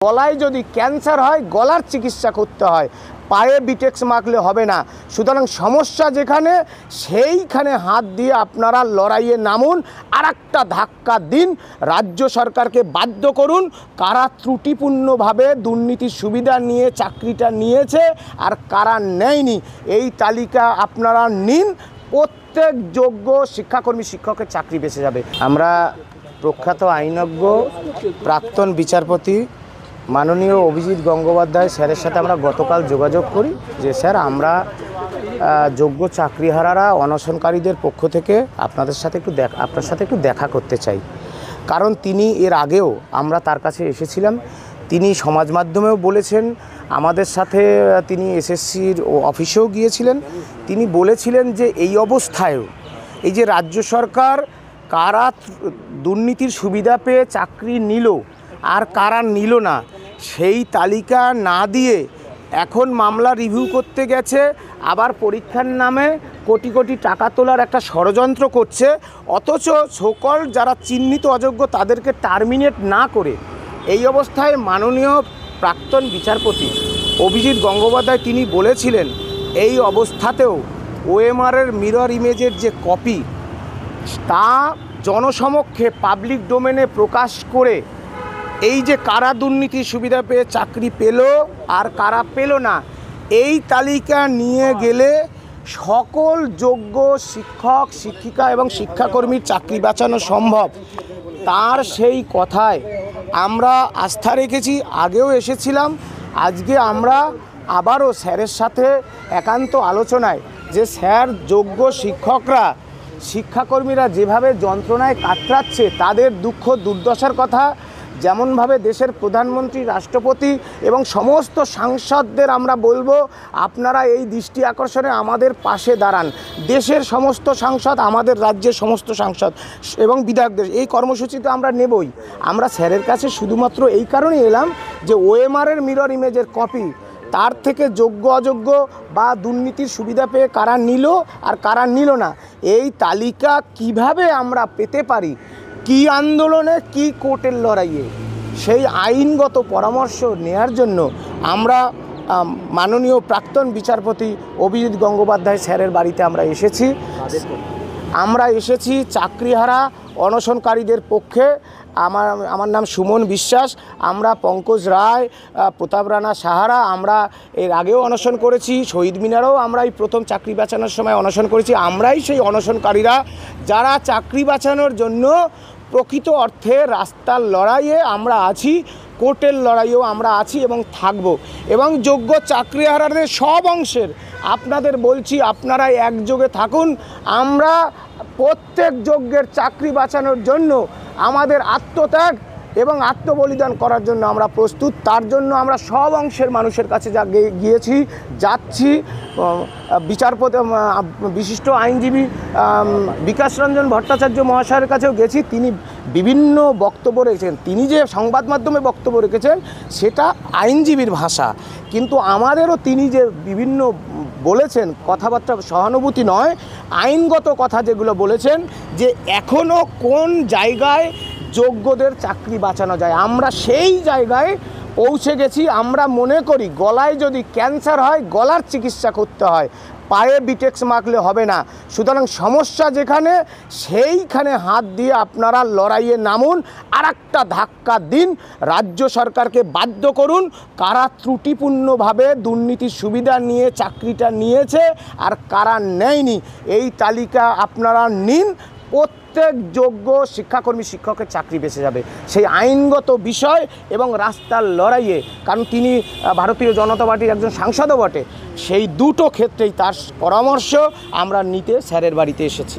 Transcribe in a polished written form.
গলায় যদি ক্যান্সার হয় গলার চিকিৎসা করতে হয়, পায়ে বিটেক্স মাখলে হবে না। সুতরাং সমস্যা যেখানে সেইখানে হাত দিয়ে আপনারা লড়াইয়ে নামুন, আর একটা ধাক্কা দিন, রাজ্য সরকারকে বাধ্য করুন কারা ত্রুটিপূর্ণভাবে দুর্নীতির সুবিধা নিয়ে চাকরিটা নিয়েছে আর কারা নেয়নি, এই তালিকা আপনারা নিন। প্রত্যেক যোগ্য শিক্ষাকর্মী শিক্ষকের চাকরি বেঁচে যাবে। আমরা প্রখ্যাত আইনজ্ঞ প্রাক্তন বিচারপতি মাননীয় অভিজিৎ গঙ্গোপাধ্যায় স্যারের সাথে আমরা গতকাল যোগাযোগ করি যে স্যার, আমরা যোগ্য চাকরিহারারা অনশনকারীদের পক্ষ থেকে আপনার সাথে একটু দেখা করতে চাই। কারণ তিনি এর আগেও আমরা তার কাছে এসেছিলাম, তিনি সমাজ মাধ্যমেও বলেছেন, আমাদের সাথে তিনি এসএসসির অফিসেও গিয়েছিলেন। তিনি বলেছিলেন যে এই অবস্থায়ও এই যে রাজ্য সরকার কারা দুর্নীতির সুবিধা পেয়ে চাকরি নিল আর কারা নিল না সেই তালিকা না দিয়ে এখন মামলা রিভিউ করতে গেছে, আবার পরীক্ষার নামে কোটি কোটি টাকা তোলার একটা ষড়যন্ত্র করছে। অথচ সকল যারা চিহ্নিত অযোগ্য তাদেরকে টার্মিনেট না করে এই অবস্থায় মাননীয় প্রাক্তন বিচারপতি অভিজিৎ গঙ্গোপাধ্যায় তিনি বলেছিলেন এই অবস্থাতেও ওএমআরের মিরর ইমেজের যে কপি তা জনসমক্ষে পাবলিক ডোমেনে প্রকাশ করে এই যে কারা দুর্নীতির সুবিধা পেয়ে চাকরি পেল আর কারা পেল না এই তালিকা নিয়ে গেলে সকল যোগ্য শিক্ষক শিক্ষিকা এবং শিক্ষাকর্মীর চাকরি বাঁচানো সম্ভব। তার সেই কথায় আমরা আস্থা রেখেছি, আগেও এসেছিলাম, আজকে আমরা আবারও স্যারের সাথে একান্ত আলোচনায় যে স্যার, যোগ্য শিক্ষকরা শিক্ষাকর্মীরা যেভাবে যন্ত্রণায় কাতরাচ্ছে তাদের দুঃখ দুর্দশার কথা যেমনভাবে দেশের প্রধানমন্ত্রী, রাষ্ট্রপতি এবং সমস্ত সাংসদদের আমরা বলবো আপনারা এই দৃষ্টি আকর্ষণে আমাদের পাশে দাঁড়ান। দেশের সমস্ত সাংসদ, আমাদের রাজ্যের সমস্ত সাংসদ এবং বিধায়কদের এই কর্মসূচিতে আমরা নেবই। আমরা স্যারের কাছে শুধুমাত্র এই কারণেই এলাম যে ওএমআরের মিরর ইমেজের কপি, তার থেকে যোগ্য অযোগ্য বা দুর্নীতির সুবিধা পেয়ে কারা নিল আর কারা নিল না এই তালিকা কিভাবে আমরা পেতে পারি, কি আন্দোলনে কি কোর্টের লড়াইয়ে, সেই আইনগত পরামর্শ নেয়ার জন্য আমরা মাননীয় প্রাক্তন বিচারপতি অভিজিৎ গঙ্গোপাধ্যায় স্যারের বাড়িতে আমরা এসেছি চাকরিহারা অনশনকারীদের পক্ষে। আমার নাম সুমন বিশ্বাস, আমরা পঙ্কজ রায়, প্রতাপ রানা সাহারা, আমরা এর আগেও অনশন করেছি, শহীদ মিনারেও আমরা এই প্রথম চাকরি বাঁচানোর সময় অনশন করেছি। আমরাই সেই অনশনকারীরা যারা চাকরি বাঁচানোর জন্য প্রকৃত অর্থে রাস্তার লড়াইয়ে আমরা আছি, কোর্টের লড়াইয়েও আমরা আছি এবং থাকব। এবং যোগ্য চাকরিহারাদের সব অংশের আপনাদের বলছি, আপনারা একযোগে থাকুন। আমরা প্রত্যেক যোগ্যের চাকরি বাঁচানোর জন্য আমাদের আত্মত্যাগ এবং আত্মবলিদান করার জন্য আমরা প্রস্তুত। তার জন্য আমরা সব অংশের মানুষের কাছে যাচ্ছি। বিচারপতি, বিশিষ্ট আইনজীবী বিকাশ রঞ্জন ভট্টাচার্য মহাশয়ের কাছেও গেছি, তিনি বিভিন্ন বক্তব্য রেখেছেন। তিনি যে সংবাদ মাধ্যমে বক্তব্য রেখেছেন সেটা আইনজীবীর ভাষা, কিন্তু আমাদেরও তিনি যে বিভিন্ন বলেছেন কথাবার্তা সহানুভূতি নয়, আইনগত কথা যেগুলো বলেছেন যে এখনও কোন জায়গায় যোগ্যদের চাকরি বাঁচানো যায়, আমরা সেই জায়গায় পৌঁছে গেছি। আমরা মনে করি গলায় যদি ক্যান্সার হয় গলার চিকিৎসা করতে হয়, পায়ে বিটেক্স মাখলে হবে না। সুতরাং সমস্যা যেখানে সেইখানে হাত দিয়ে আপনারা লড়াইয়ে নামুন, আর একটা ধাক্কা দিন, রাজ্য সরকারকে বাধ্য করুন কারা ত্রুটিপূর্ণভাবে দুর্নীতির সুবিধা নিয়ে চাকরিটা নিয়েছে আর কারা নেয়নি এই তালিকা আপনারা নিন। প্রত্যেক যোগ্য শিক্ষাকর্মী শিক্ষকের চাকরি বেঁচে যাবে, সেই আইনগত বিষয় এবং রাস্তার লড়াইয়ে। কারণ তিনি ভারতীয় জনতা পার্টির একজন সাংসদও বটে, সেই দুটো ক্ষেত্রেই তার পরামর্শ আমরা নিতে স্যারের বাড়িতে এসেছি।